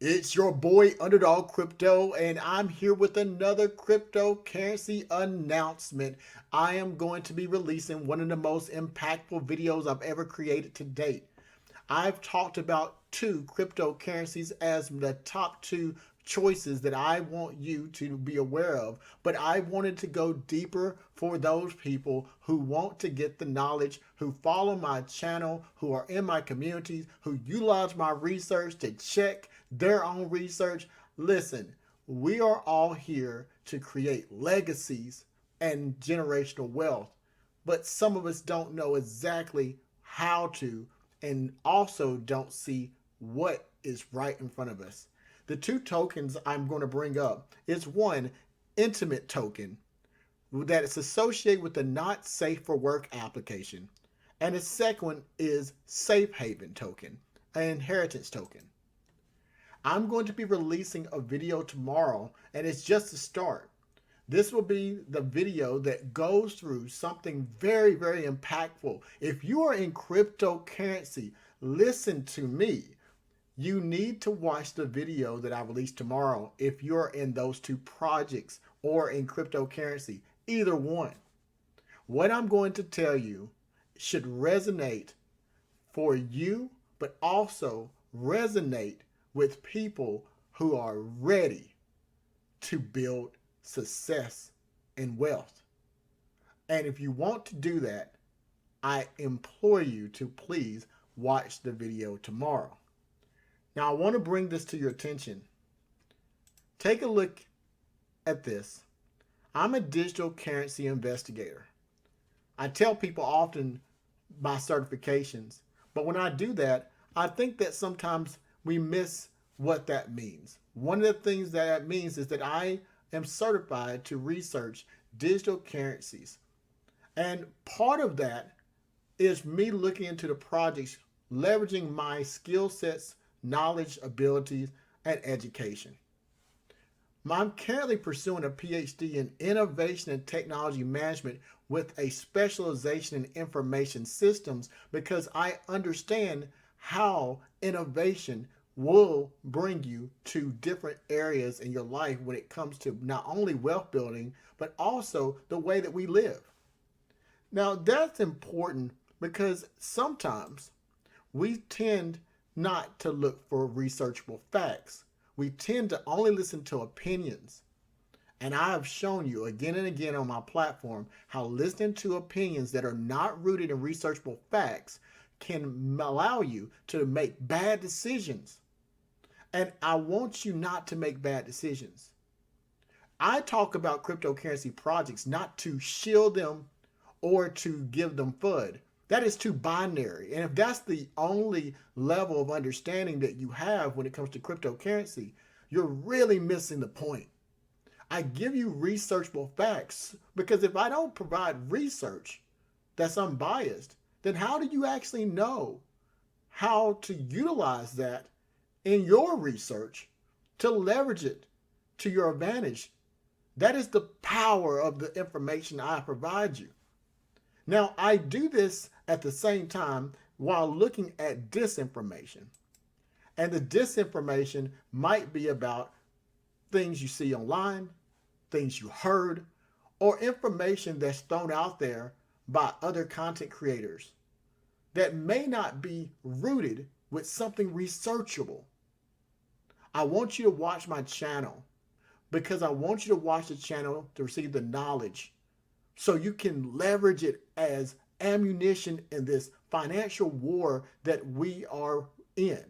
It's your boy Underdog Crypto, and I'm here with another cryptocurrency announcement. I am going to be releasing one of the most impactful videos I've ever created to date. I've talked about two cryptocurrencies as the top two choices that I want you to be aware of, but I wanted to go deeper for those people who want to get the knowledge, who follow my channel, who are in my communities, who utilize my research to check their own research. Listen, we are all here to create legacies and generational wealth, but some of us don't know exactly how to and also don't see what is right in front of us. The two tokens I'm going to bring up is one, intimate token, that is associated with the not safe for work application. And the second one is safe haven token, an inheritance token. I'm going to be releasing a video tomorrow, and it's just a start. This will be the video that goes through something very, very impactful. If you are in cryptocurrency, listen to me. You need to watch the video that I release tomorrow if you're in those two projects or in cryptocurrency, either one. What I'm going to tell you should resonate for you, but also resonate with people who are ready to build success and wealth. And if you want to do that, I implore you to please watch the video tomorrow. Now, I want to bring this to your attention. Take a look at this. I'm a digital currency investigator. I tell people often my certifications, but when I do that, I think that sometimes we miss what that means. One of the things that means is that I am certified to research digital currencies. And part of that is me looking into the projects, leveraging my skill sets, knowledge, abilities, and education. I'm currently pursuing a PhD in Innovation and Technology Management with a specialization in information systems because I understand how innovation will bring you to different areas in your life when it comes to not only wealth building, but also the way that we live. Now, that's important because sometimes we tend not to look for researchable facts. We tend to only listen to opinions. And I have shown you again and again on my platform how listening to opinions that are not rooted in researchable facts can allow you to make bad decisions. And I want you not to make bad decisions. I talk about cryptocurrency projects not to shield them or to give them FUD. That is too binary. And if that's the only level of understanding that you have when it comes to cryptocurrency, you're really missing the point. I give you researchable facts because if I don't provide research that's unbiased, then how do you actually know how to utilize that in your research to leverage it to your advantage? That is the power of the information I provide you. Now, I do this at the same time while looking at disinformation. And the disinformation might be about things you see online, things you heard, or information that's thrown out there by other content creators that may not be rooted with something researchable. I want you to watch my channel because I want you to watch the channel to receive the knowledge so you can leverage it as ammunition in this financial war that we are in,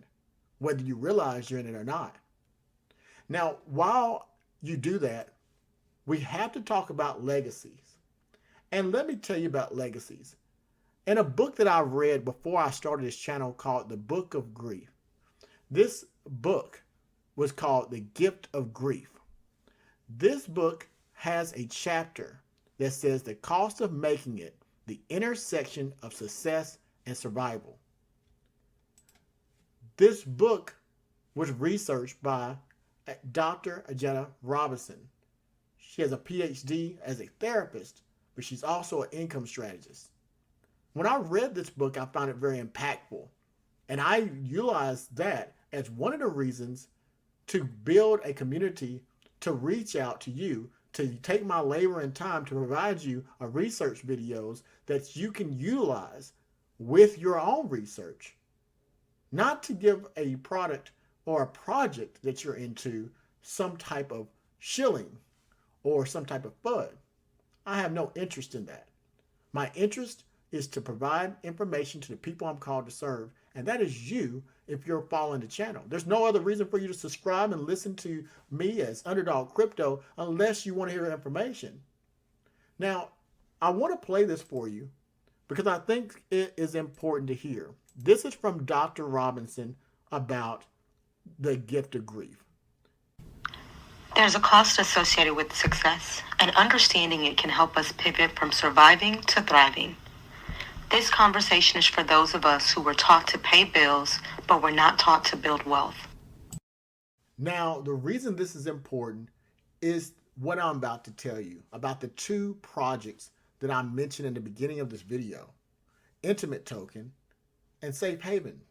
whether you realize you're in it or not. Now, while you do that, we have to talk about legacies. And let me tell you about legacies. In a book that I read before I started this channel called The Book of Grief, this book was called The Gift of Grief. This book has a chapter that says the cost of making it, the intersection of success and survival. This book was researched by Dr. Ajita Robinson. She has a PhD as a therapist, but she's also an income strategist. When I read this book, I found it very impactful. And I utilized that as one of the reasons to build a community to reach out to you, to take my labor and time to provide you a research videos that you can utilize with your own research, not to give a product or a project that you're into some type of shilling or some type of FUD. I have no interest in that. My interest is to provide information to the people I'm called to serve, and that is you if you're following the channel. There's no other reason for you to subscribe and listen to me as Underdog Crypto unless you want to hear information. Now, I want to play this for you because I think it is important to hear. This is from Dr. Robinson about the gift of grief. There's a cost associated with success, and understanding it can help us pivot from surviving to thriving. This conversation is for those of us who were taught to pay bills, but were not taught to build wealth. Now, the reason this is important is what I'm about to tell you about the two projects that I mentioned in the beginning of this video, Intimate Token and Safe Haven.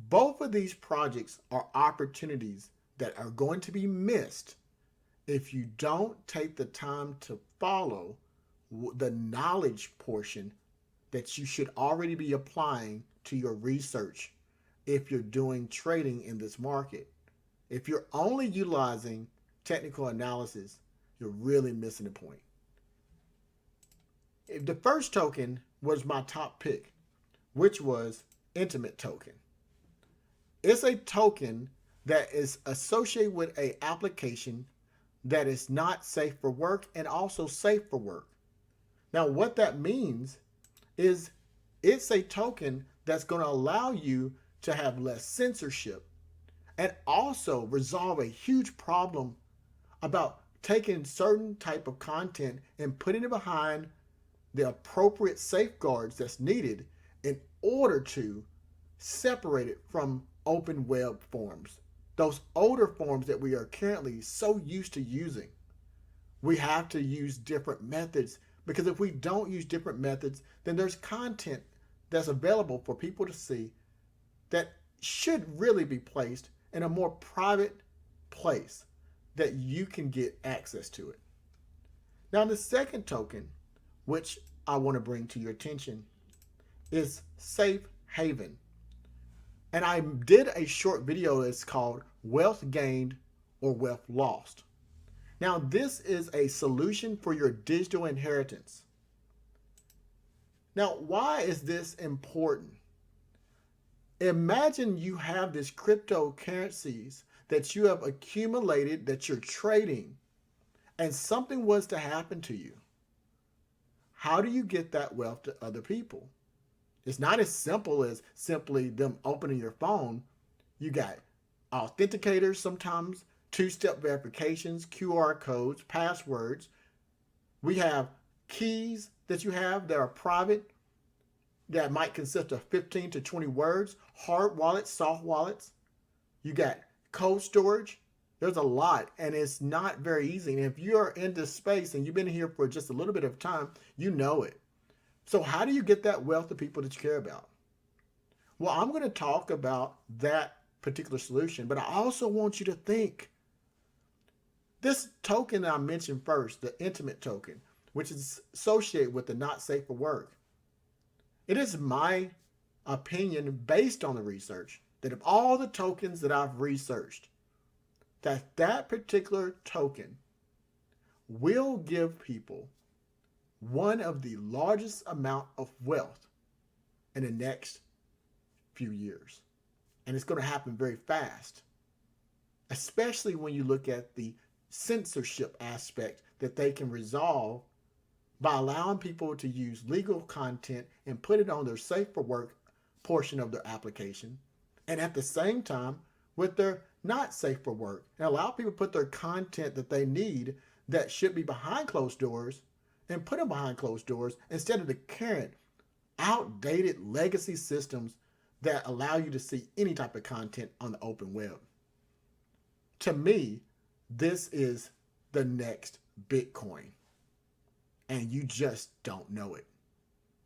Both of these projects are opportunities that are going to be missed if you don't take the time to follow the knowledge portion that you should already be applying to your research if you're doing trading in this market. If you're only utilizing technical analysis, you're really missing the point. The first token was my top pick, which was Intimate Token. It's a token that is associated with an application that is not safe for work and also safe for work. Now, what that means is it's a token that's going to allow you to have less censorship and also resolve a huge problem about taking certain type of content and putting it behind the appropriate safeguards that's needed in order to separate it from open web forms. Those older forms that we are currently so used to using. We have to use different methods, because if we don't use different methods, then there's content that's available for people to see that should really be placed in a more private place that you can get access to it. Now, the second token, which I want to bring to your attention, is Safe Haven. And I did a short video that's called Wealth Gained or Wealth Lost. Now, this is a solution for your digital inheritance. Now, why is this important? Imagine you have these cryptocurrencies that you have accumulated, that you're trading, and something was to happen to you. How do you get that wealth to other people? It's not as simple as simply them opening your phone. You got authenticators sometimes, two-step verifications, QR codes, passwords. We have keys that you have that are private that might consist of 15 to 20 words, hard wallets, soft wallets. You got cold storage. There's a lot, and it's not very easy. And if you're in this space and you've been here for just a little bit of time, you know it. So how do you get that wealth to people that you care about? Well, I'm going to talk about that particular solution, but I also want you to think. This token that I mentioned first, the Intimate Token, which is associated with the not safe for work. It is my opinion, based on the research, that of all the tokens that I've researched, that particular token will give people one of the largest amount of wealth in the next few years. And it's going to happen very fast, especially when you look at the censorship aspect that they can resolve by allowing people to use legal content and put it on their safe for work portion of their application, and at the same time with their not safe for work, and allow people to put their content that they need that should be behind closed doors and put them behind closed doors instead of the current outdated legacy systems that allow you to see any type of content on the open web. To me, this is the next Bitcoin, and you just don't know it.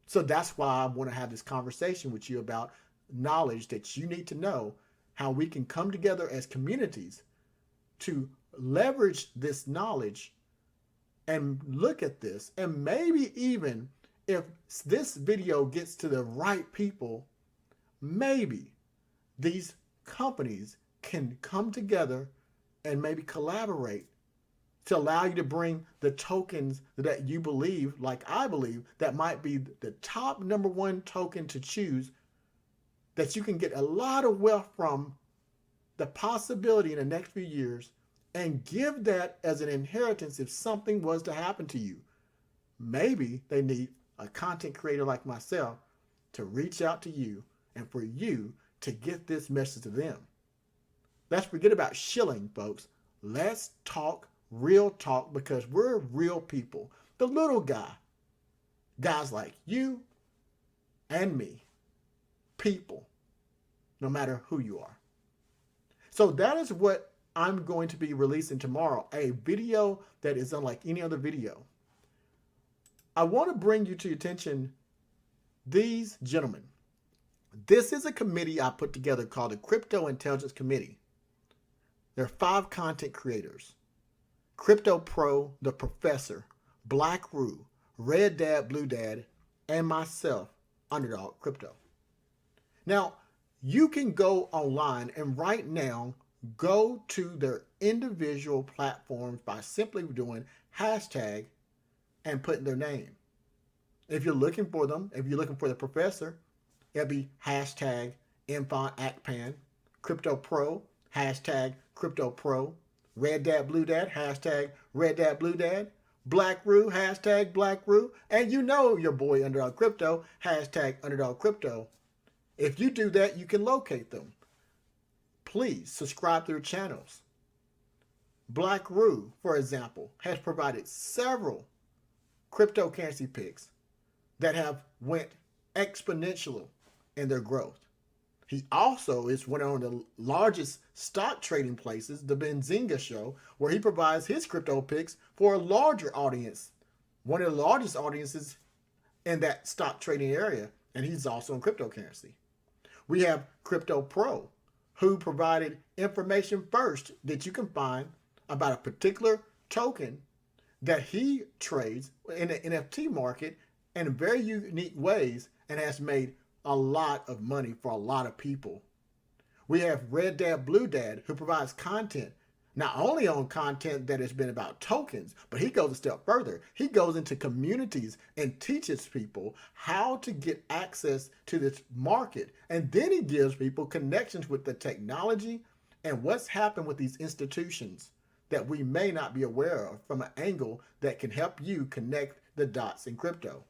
So that's why I want to have this conversation with you about knowledge that you need to know how we can come together as communities to leverage this knowledge and look at this. And maybe even if this video gets to the right people, maybe these companies can come together and maybe collaborate to allow you to bring the tokens that you believe, like I believe, that might be the top number one token to choose, that you can get a lot of wealth from, the possibility in the next few years, and give that as an inheritance if something was to happen to you. Maybe they need a content creator like myself to reach out to you and for you to get this message to them. Let's forget about shilling, folks. Let's talk real talk, because we're real people. The little guys like you and me, people, no matter who you are. So that is what I'm going to be releasing tomorrow, a video that is unlike any other video. I want to bring you to your attention these gentlemen. This is a committee I put together called the Crypto Intelligence Committee. There are 5 content creators: Crypto Pro, the Professor, Black Roo, Red Dad, Blue Dad, and myself, Underdog Crypto. Now, you can go online and right now go to their individual platforms by simply doing hashtag and putting their name. If you're looking for them, if you're looking for the Professor, it'll be hashtag InfonActPan, Crypto Pro, hashtag Crypto Pro, Red Dad Blue Dad, hashtag Red Dad Blue Dad, Black Roo, hashtag Black Roo, and you know your boy Underdog Crypto, hashtag Underdog Crypto. If you do that, you can locate them. Please subscribe to their channels. Black Roo, for example, has provided several cryptocurrency picks that have went exponential in their growth. He also is one of the largest stock trading places, the Benzinga Show, where he provides his crypto picks for a larger audience, one of the largest audiences in that stock trading area, and he's also in cryptocurrency. We have Crypto Pro, who provided information first that you can find about a particular token that he trades in the NFT market in very unique ways and has made a lot of money for a lot of people. We have Red Dad Blue Dad, who provides content, not only on content that has been about tokens, but he goes a step further. He goes into communities and teaches people how to get access to this market. And then he gives people connections with the technology and what's happened with these institutions that we may not be aware of from an angle that can help you connect the dots in crypto.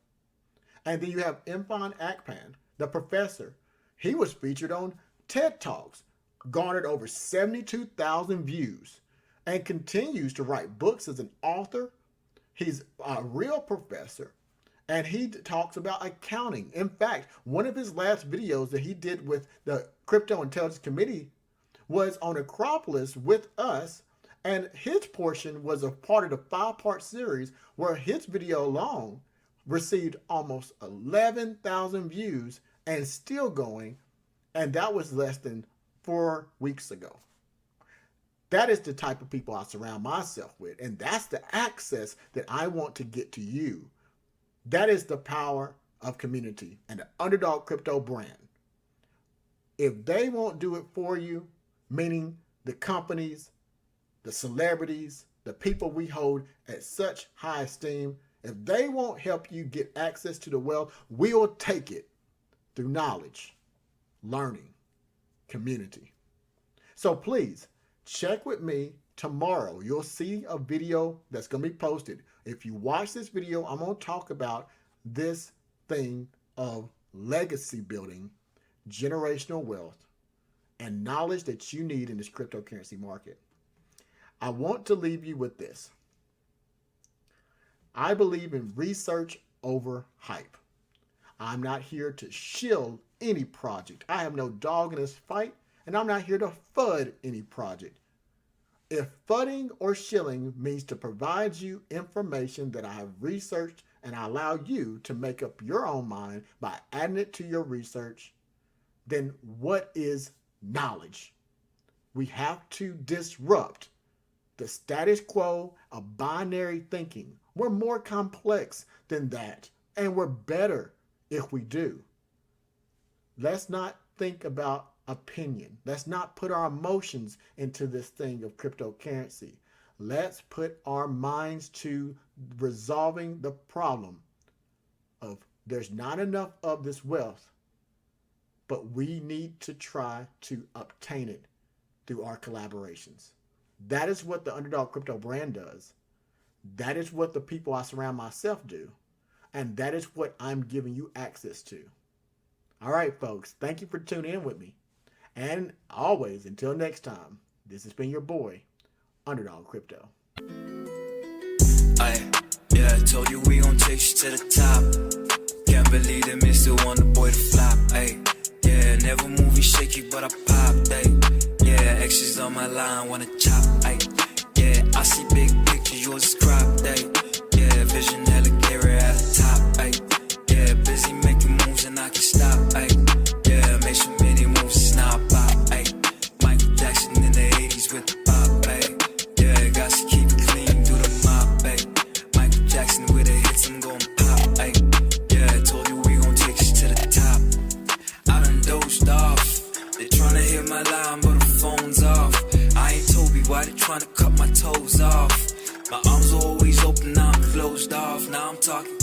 And then you have InfonActPan, the Professor. He was featured on TED Talks, garnered over 72,000 views, and continues to write books as an author. He's a real professor, and he talks about accounting. In fact, one of his last videos that he did with the Crypto Intelligence Committee was on Acropolis with us, and his portion was a part of the 5-part series where his video alone received almost 11,000 views and still going, and that was less than 4 weeks ago. That is the type of people I surround myself with, and that's the access that I want to get to you. That is the power of community and the Underdog Crypto brand. If they won't do it for you, meaning the companies, the celebrities, the people we hold at such high esteem, if they won't help you get access to the wealth, we'll take it through knowledge, learning, community. So please check with me tomorrow. You'll see a video that's going to be posted. If you watch this video, I'm going to talk about this thing of legacy building, generational wealth, and knowledge that you need in this cryptocurrency market. I want to leave you with this. I believe in research over hype. I'm not here to shill any project. I have no dog in this fight, and I'm not here to FUD any project. If fudding or shilling means to provide you information that I have researched and I allow you to make up your own mind by adding it to your research, then what is knowledge? We have to disrupt the status quo of binary thinking. We're more complex than that, and we're better if we do. Let's not think about opinion. Let's not put our emotions into this thing of cryptocurrency. Let's put our minds to resolving the problem of there's not enough of this wealth, but we need to try to obtain it through our collaborations. That is what the Underdog Crypto brand does. That is what the people I surround myself do. And that is what I'm giving you access to. All right, folks. Thank you for tuning in with me. And always, until next time, this has been your boy, Underdog Crypto. I told you we gon' take you to the top. Can't believe that Mr. Wonder Boy to flop. Yeah, never movie shaky, but I popped. Yeah, exes on my line wanna chop. Yeah, I see big pictures, yours is cropped. Yeah, vision hella carry at the top. Yeah, busy making moves and I can stop. Yeah, make so many moves, it's now a pop. Michael Jackson in the 80s with the pop. Yeah, got to keep it clean, do the mop. Michael Jackson with the hits, I'm gon' pop. Yeah, I told you we gon' take you to the top. I done dozed off. They tryna hit my line, but the phone's off. I ain't Toby, why they tryna cut my toes off? My arms are always open, now I'm closed off. Now I'm talking